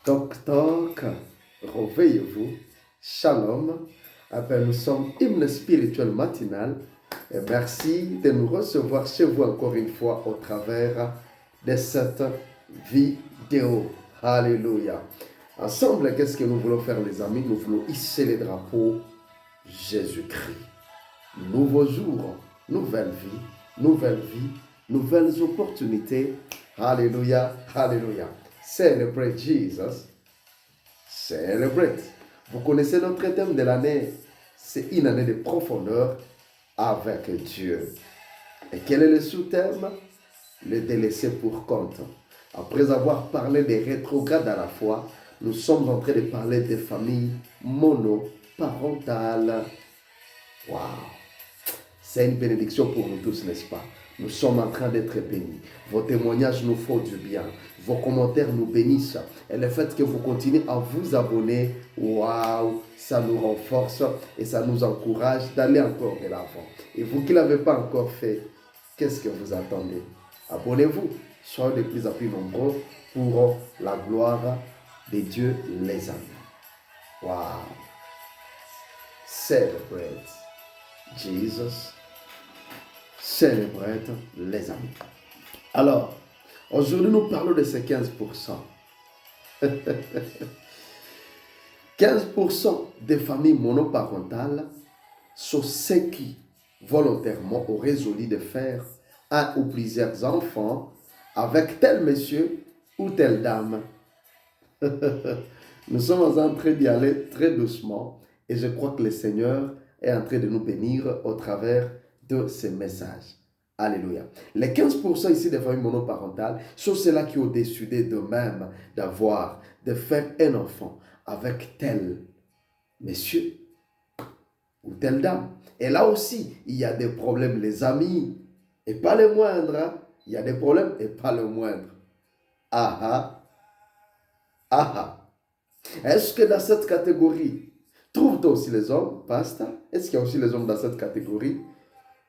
Toc toc, réveillez-vous. Shalom. Nous sommes hymne spirituel matinal. Et merci de nous recevoir chez vous encore une fois au travers de cette vidéo. Alléluia. Ensemble, qu'est-ce que nous voulons faire, les amis? Nous voulons hisser les drapeaux Jésus-Christ. Nouveau jour, nouvelle vie, nouvelles opportunités. Alléluia, alléluia. Celebrate Jesus. Celebrate. Vous connaissez notre thème de l'année. C'est une année de profondeur avec Dieu. Et quel est le sous-thème? Le délaissé pour compte. Après avoir parlé des rétrogrades à la fois, nous sommes en train de parler des familles monoparentales. Waouh! C'est une bénédiction pour nous tous, n'est-ce pas? Nous sommes en train d'être bénis. Vos témoignages nous font du bien. Vos commentaires nous bénissent. Et le fait que vous continuez à vous abonner, waouh, ça nous renforce et ça nous encourage d'aller encore de l'avant. Et vous qui ne l'avez pas encore fait, qu'est-ce que vous attendez? Abonnez-vous. Soyez de plus en plus nombreux pour la gloire de Dieu, les amis. Waouh! Celebrate Jesus. Celebrate les amis. Alors, aujourd'hui, nous parlons de ces 15%. 15% des familles monoparentales sont ceux qui, volontairement, ont résolu de faire un ou plusieurs enfants avec tel monsieur ou telle dame. Nous sommes en train d'y aller très doucement et je crois que le Seigneur est en train de nous bénir au travers de ces messages. Alléluia. Les 15% ici des familles monoparentales sont ceux-là qui ont décidé d'eux-mêmes de faire un enfant avec tel monsieur ou telle dame. Et là aussi, il y a des problèmes, les amis, et pas les moindres. Hein? Il y a des problèmes et pas les moindres. Ah ah, ah ah. Est-ce que dans cette catégorie, trouve-t-on aussi les hommes, pasteur? Est-ce qu'il y a aussi les hommes dans cette catégorie?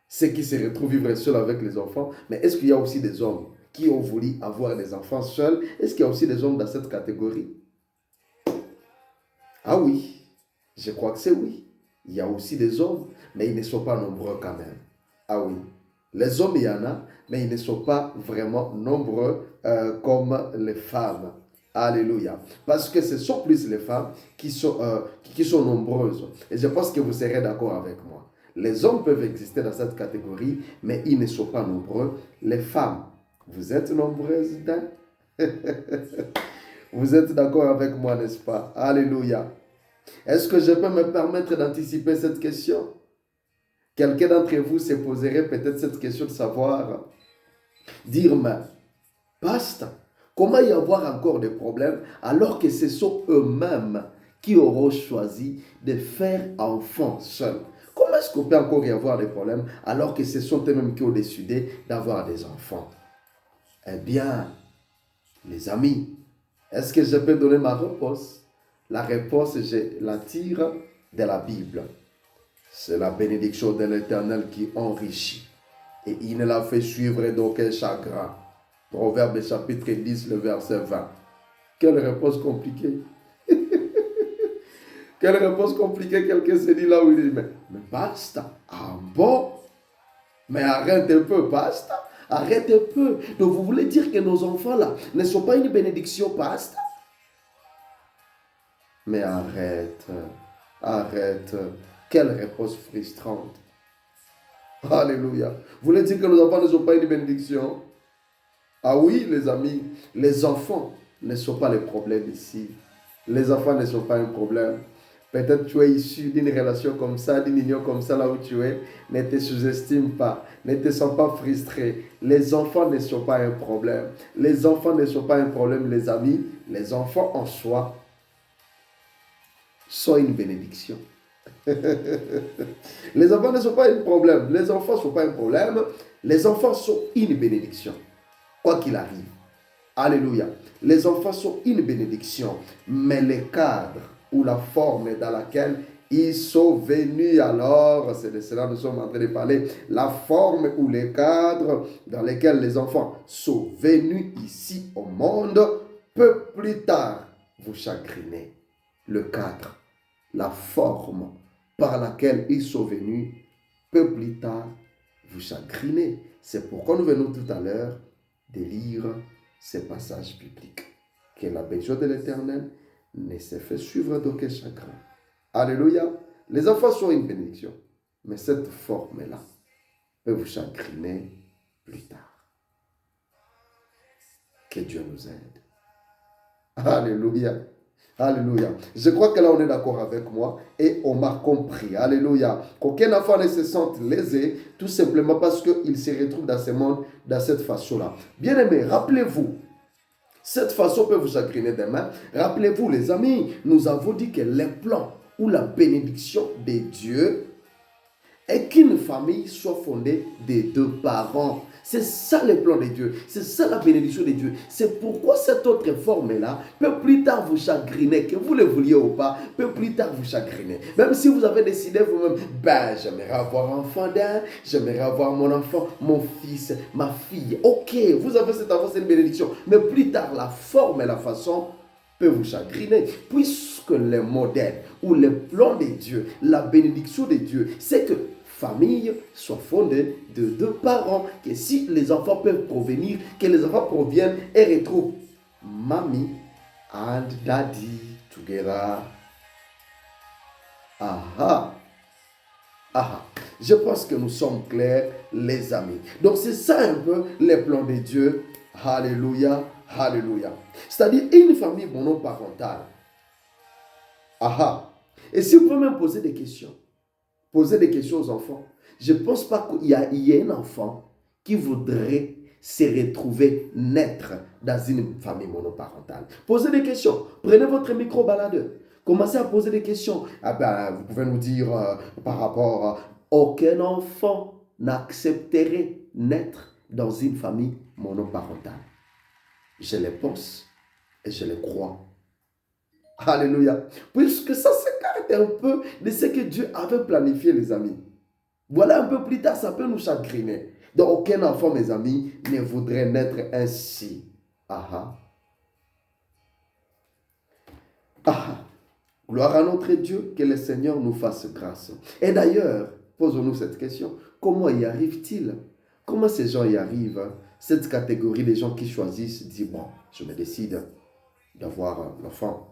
Ceux qui se retrouvent vivre seuls avec les enfants. Mais est-ce qu'il y a aussi des hommes qui ont voulu avoir des enfants seuls? Est-ce qu'il y a aussi des hommes dans cette catégorie? Ah oui, je crois que c'est oui. Il y a aussi des hommes, mais ils ne sont pas nombreux quand même. Ah oui, les hommes, il y en a, mais ils ne sont pas vraiment nombreux comme les femmes. Alléluia. Parce que ce sont plus les femmes qui sont nombreuses. Et je pense que vous serez d'accord avec moi. Les hommes peuvent exister dans cette catégorie, mais ils ne sont pas nombreux. Les femmes, vous êtes nombreuses, hein? Vous êtes d'accord avec moi, n'est-ce pas? Alléluia. Est-ce que je peux me permettre d'anticiper cette question? Quelqu'un d'entre vous se poserait peut-être cette question de savoir, dire, mais, pasteur, comment y avoir encore des problèmes alors que ce sont eux-mêmes qui auront choisi de faire enfant seul? Comment est-ce qu'on peut encore y avoir des problèmes alors que ce sont eux-mêmes qui ont décidé d'avoir des enfants? Eh bien, les amis, est-ce que je peux donner ma réponse? La réponse, je la tire de la Bible. C'est la bénédiction de l'Éternel qui enrichit. Et il ne la fait suivre d'aucun chagrin. Proverbe chapitre 10, le verset 20. Quelle réponse compliquée. Quelle réponse compliquée, quelqu'un se dit là où il dit, mais pasteur, ah bon? Mais arrête un peu, pasteur. Arrête un peu. Donc vous voulez dire que nos enfants là ne sont pas une bénédiction, pasteur? Mais arrête, arrête. Quelle réponse frustrante. Alléluia. Vous voulez dire que nos enfants ne sont pas une bénédiction? Ah oui, les amis, les enfants ne sont pas les problèmes ici. Les enfants ne sont pas un problème. Peut-être tu es issu d'une relation comme ça, d'une union comme ça, là où tu es. Ne te sous-estime pas. Ne te sens pas frustré. Les enfants ne sont pas un problème. Les enfants ne sont pas un problème, les amis. Les enfants en soi sont une bénédiction. Les enfants ne sont pas un problème. Les enfants ne sont pas un problème. Les enfants sont une bénédiction. Quoi qu'il arrive. Alléluia. Les enfants sont une bénédiction. Mais le cadre ou la forme dans laquelle ils sont venus, alors, c'est de cela que nous sommes en train de parler, la forme ou le cadre dans lequel les enfants sont venus ici au monde, peu plus tard vous chagriner. Le 4, la forme par laquelle ils sont venus peut plus tard vous chagriner. C'est pourquoi nous venons tout à l'heure de lire ces passages bibliques. Que la bénédiction de l'Éternel ne se fait suivre d'aucun chagrin. Alléluia. Les enfants sont une bénédiction, mais cette forme-là peut vous chagriner plus tard. Que Dieu nous aide. Alléluia. Alléluia. Je crois que là, on est d'accord avec moi et on m'a compris. Alléluia. Qu'aucun enfant ne se sente lésé, tout simplement parce qu'il se retrouve dans ce monde, dans cette façon-là. Bien-aimés, rappelez-vous, cette façon peut vous chagriner demain. Rappelez-vous, les amis, nous avons dit que les plans ou la bénédiction de Dieu est qu'une famille soit fondée des deux parents. C'est ça le plan de Dieu. C'est ça la bénédiction de Dieu. C'est pourquoi cette autre forme-là peut plus tard vous chagriner, que vous le vouliez ou pas, peut plus tard vous chagriner. Même si vous avez décidé vous-même, j'aimerais avoir un enfant d'un, j'aimerais avoir mon enfant, mon fils, ma fille. Ok, vous avez cet enfant, c'est une bénédiction. Mais plus tard, la forme et la façon peut vous chagriner. Puisque le modèle ou le plan de Dieu, la bénédiction de Dieu, c'est que famille soit fondée de deux parents, que si les enfants peuvent provenir, que les enfants proviennent et retrouvent mommy and daddy together. Aha. Aha. Je pense que nous sommes clairs, les amis. Donc c'est ça un peu les plans de Dieu. Alléluia, alléluia. C'est-à-dire une famille monoparentale. Aha. Et si vous pouvez même poser des questions, aux enfants. Je ne pense pas qu'il y ait un enfant qui voudrait se retrouver naître dans une famille monoparentale. Posez des questions. Prenez votre micro-baladeur. Commencez à poser des questions. Vous pouvez nous dire par rapport à aucun enfant n'accepterait naître dans une famille monoparentale. Je le pense et je le crois. Alléluia. Puisque ça s'écarte un peu de ce que Dieu avait planifié, les amis. Voilà, un peu plus tard, ça peut nous chagriner. Donc, aucun enfant, mes amis, ne voudrait naître ainsi. Aha. Aha. Gloire à notre Dieu, que le Seigneur nous fasse grâce. Et d'ailleurs, posons-nous cette question. Comment y arrive-t-il? Comment ces gens y arrivent? Cette catégorie des gens qui choisissent, disent, bon, je me décide d'avoir l'enfant.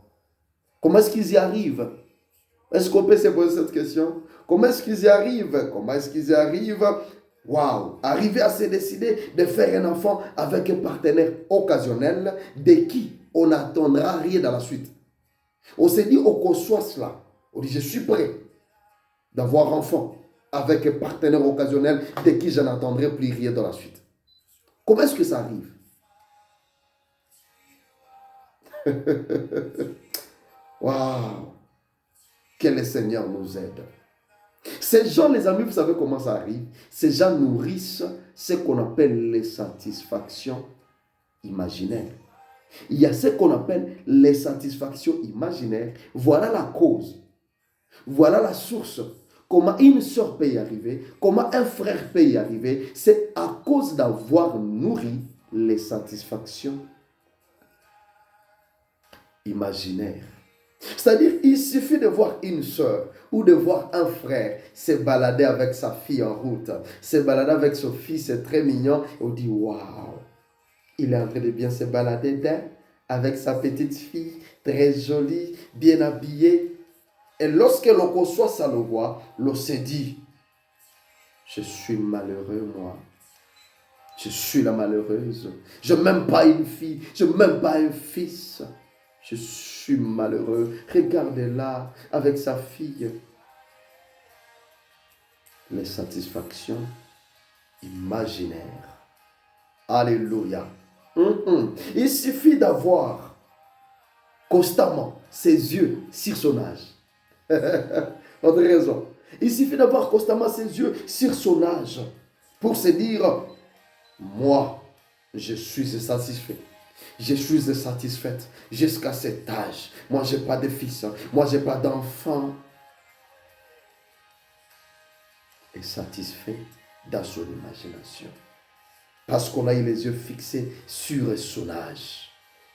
Comment est-ce qu'ils y arrivent? Est-ce qu'on peut se poser cette question? Comment est-ce qu'ils y arrivent? Comment est-ce qu'ils y arrivent? Waouh! Arriver à se décider de faire un enfant avec un partenaire occasionnel de qui on n'attendra rien dans la suite. On s'est dit, on conçoit cela. On dit, je suis prêt d'avoir un enfant avec un partenaire occasionnel de qui je n'attendrai plus rien dans la suite. Comment est-ce que ça arrive? Waouh! Que le Seigneur nous aide. Ces gens, les amis, vous savez comment ça arrive? Ces gens nourrissent ce qu'on appelle les satisfactions imaginaires. Il y a ce qu'on appelle les satisfactions imaginaires. Voilà la cause. Voilà la source. Comment une soeur peut y arriver, comment un frère peut y arriver, c'est à cause d'avoir nourri les satisfactions imaginaires. C'est-à-dire, il suffit de voir une soeur ou de voir un frère se balader avec sa fille en route, se balader avec son fils, c'est très mignon, et on dit, waouh, il est en train de bien se balader avec sa petite fille, très jolie, bien habillée. Et lorsque l'on conçoit ça, le voit, l'on se dit, je suis malheureux, moi. Je suis la malheureuse. Je n'ai même pas une fille, je n'ai même pas un fils. Je suis malheureux. Regardez-la avec sa fille. Les satisfactions imaginaires. Alléluia. Il suffit d'avoir constamment ses yeux sur son âge. On a raison. Il suffit d'avoir constamment ses yeux sur son âge pour se dire, moi, je suis satisfait. Je suis satisfaite jusqu'à cet âge. Moi, je n'ai pas de fils. Moi, je n'ai pas d'enfant. Et satisfait dans son imagination. Parce qu'on a eu les yeux fixés sur son âge.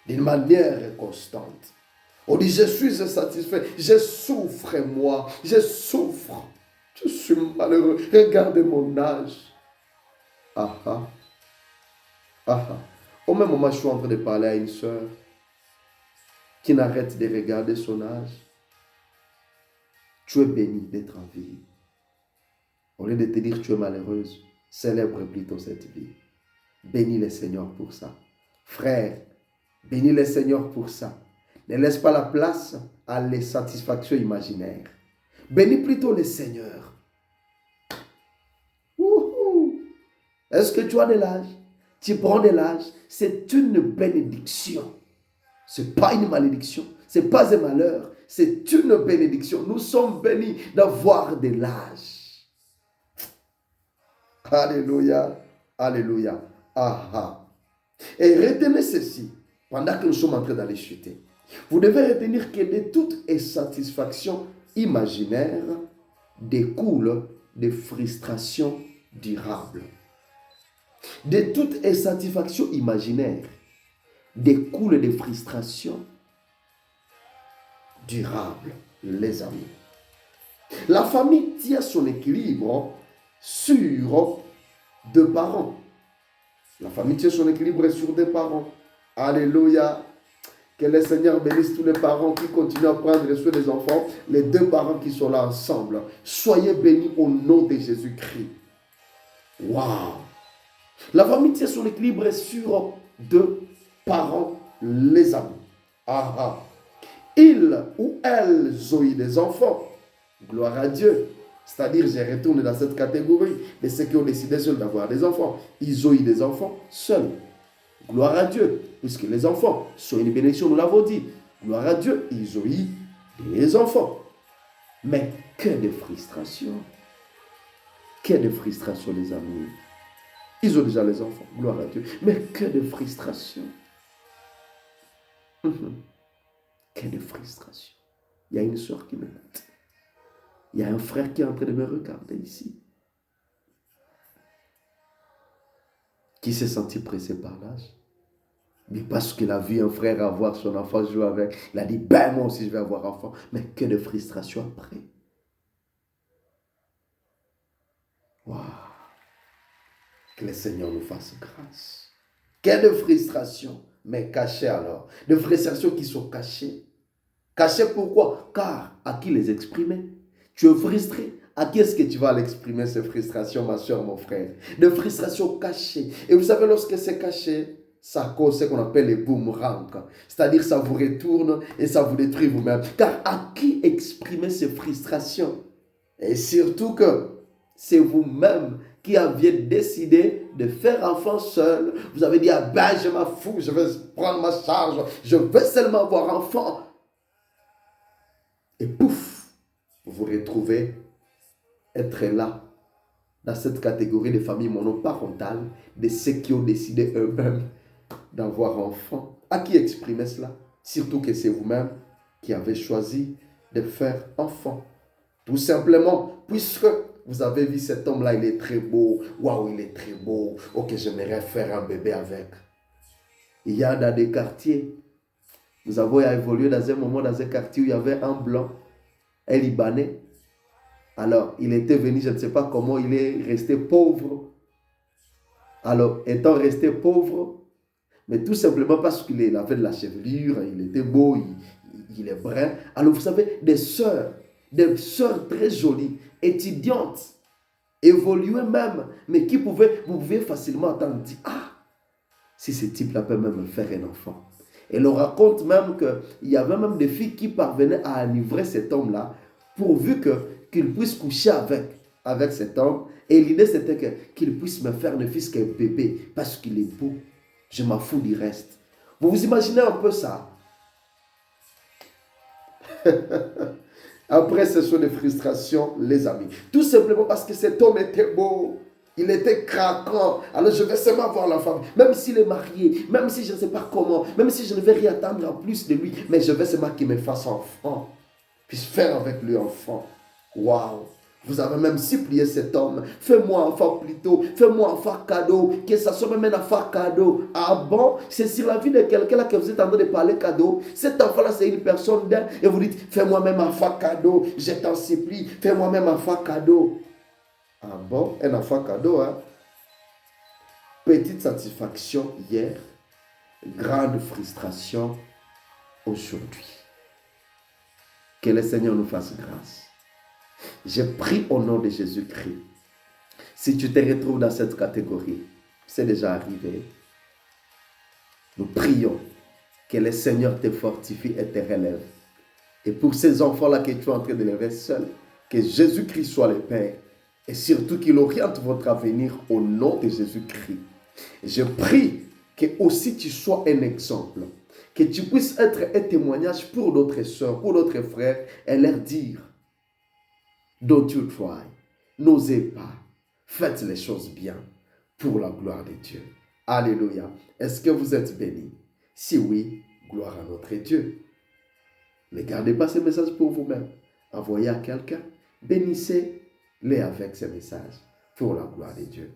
D'une manière constante. On dit, je suis insatisfait, je souffre moi, je souffre, je suis malheureux, regardez mon âge. Ah ah, ah ah. Au même moment, je suis en train de parler à une soeur qui n'arrête de regarder son âge. Tu es béni d'être en vie. Au lieu de te dire tu es malheureuse, célèbre plutôt cette vie. Bénis le Seigneur pour ça. Frère, bénis le Seigneur pour ça. Ne laisse pas la place à les satisfactions imaginaires. Bénis plutôt le Seigneur. Wouhou. Est-ce que tu as de l'âge? Tu prends de l'âge. C'est une bénédiction. Ce n'est pas une malédiction. Ce n'est pas un malheur. C'est une bénédiction. Nous sommes bénis d'avoir de l'âge. Alléluia. Alléluia. Ah ah. Et retenez ceci pendant que nous sommes en train d'aller chuter. Vous devez retenir que de toute insatisfaction imaginaire découle de frustrations durables. De toute insatisfaction imaginaire découle de frustrations durables, les amis. La famille tient son équilibre sur deux parents. La famille tient son équilibre sur deux parents. Alléluia. Que le Seigneur bénisse tous les parents qui continuent à prendre soin des enfants, les deux parents qui sont là ensemble. Soyez bénis au nom de Jésus-Christ. Waouh! La famille tient son équilibre sur deux parents, les amis. Ah ah! Ils ou elles ont eu des enfants. Gloire à Dieu. C'est-à-dire, je retourne dans cette catégorie de ceux qui ont décidé seuls d'avoir des enfants. Ils ont eu des enfants seuls. Gloire à Dieu, puisque les enfants sont une bénédiction, nous l'avons dit. Gloire à Dieu, ils ont eu des enfants. Mais que de frustration. Que de frustration, les amis. Ils ont déjà les enfants, gloire à Dieu. Mais que de frustration. Que de frustration. Il y a une soeur qui m'écoute. Il y a un frère qui est en train de me regarder ici. Qui s'est senti pressé par l'âge. Mais parce qu'il a vu un frère avoir son enfant jouer avec. Il a dit, ben moi aussi je vais avoir un enfant. Mais que de frustration après. Waouh. Que le Seigneur nous fasse grâce. Que de frustration. Mais cachées alors. De frustrations qui sont cachées. Cachées pourquoi? Car à qui les exprimer? Tu es frustré. À qui est-ce que tu vas l'exprimer, ces frustrations, ma soeur, mon frère? De frustrations cachées. Et vous savez, lorsque c'est caché, ça cause ce qu'on appelle les boomerangs. C'est-à-dire, ça vous retourne et ça vous détruit vous-même. Car à qui exprimer ces frustrations? Et surtout que c'est vous-même qui aviez décidé de faire enfant seul. Vous avez dit, ah ben, je m'en fous, je vais prendre ma charge, je veux seulement avoir enfant. Et pouf, vous vous retrouvez être là, dans cette catégorie de familles monoparentales, de ceux qui ont décidé eux-mêmes d'avoir enfant. À qui exprimer cela? Surtout que c'est vous-même qui avez choisi de faire enfant. Tout simplement, puisque vous avez vu cet homme-là, il est très beau. Waouh, il est très beau. Ok, j'aimerais faire un bébé avec. Il y a dans des quartiers, nous avons évolué dans un moment dans un quartier où il y avait un blanc, un Libanais. Alors, il était venu, je ne sais pas comment, il est resté pauvre. Alors, étant resté pauvre, mais tout simplement parce qu'il avait de la chevelure, il était beau, il est brun. Alors, vous savez, des sœurs très jolies, étudiantes, évoluées même, mais qui vous pouviez facilement attendre, dire, ah, si ce type-là peut même me faire un enfant. Et on raconte même qu'il y avait même des filles qui parvenaient à enivrer cet homme-là, pourvu qu'il puisse coucher avec cet homme. Et l'idée c'était qu'il puisse me faire ne fût-ce qu'un bébé, parce qu'il est beau. Je m'en fous du reste. Vous vous imaginez un peu ça? Après, ce sont des frustrations, les amis. Tout simplement parce que cet homme était beau. Il était craquant. Alors je vais seulement avoir l'enfant. Même s'il est marié, même si je ne sais pas comment, même si je ne vais rien attendre en plus de lui, mais je vais seulement qu'il me fasse enfant. Puisse faire avec lui enfant. Waouh! Vous avez même supplié cet homme, fais-moi enfant plutôt, fais-moi enfant cadeau, que ça soit même un enfant cadeau. Ah bon, c'est sur la vie de quelqu'un là que vous êtes en train de parler cadeau. Cet enfant là c'est une personne d'un et vous dites, fais-moi même enfant cadeau, je t'en supplie, fais-moi même enfant cadeau. Ah bon, un enfant cadeau, hein? Petite satisfaction hier, grande frustration aujourd'hui. Que le Seigneur nous fasse grâce. Je prie au nom de Jésus-Christ. Si tu te retrouves dans cette catégorie, c'est déjà arrivé. Nous prions que le Seigneur te fortifie et te relève. Et pour ces enfants-là que tu es en train de lever seul, que Jésus-Christ soit le Père. Et surtout qu'il oriente votre avenir au nom de Jésus-Christ. Je prie que aussi tu sois un exemple. Que tu puisses être un témoignage pour d'autres soeurs, pour d'autres frères et leur dire, don't you try, n'osez pas, faites les choses bien pour la gloire de Dieu. Alléluia. Est-ce que vous êtes bénis? Si oui, gloire à notre Dieu. Ne gardez pas ce message pour vous-même. Envoyez à quelqu'un, bénissez-les avec ce message pour la gloire de Dieu.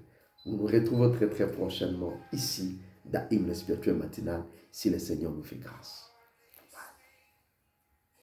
Nous nous retrouvons très très prochainement ici dans Hymne Spirituel Matinal si le Seigneur nous fait grâce.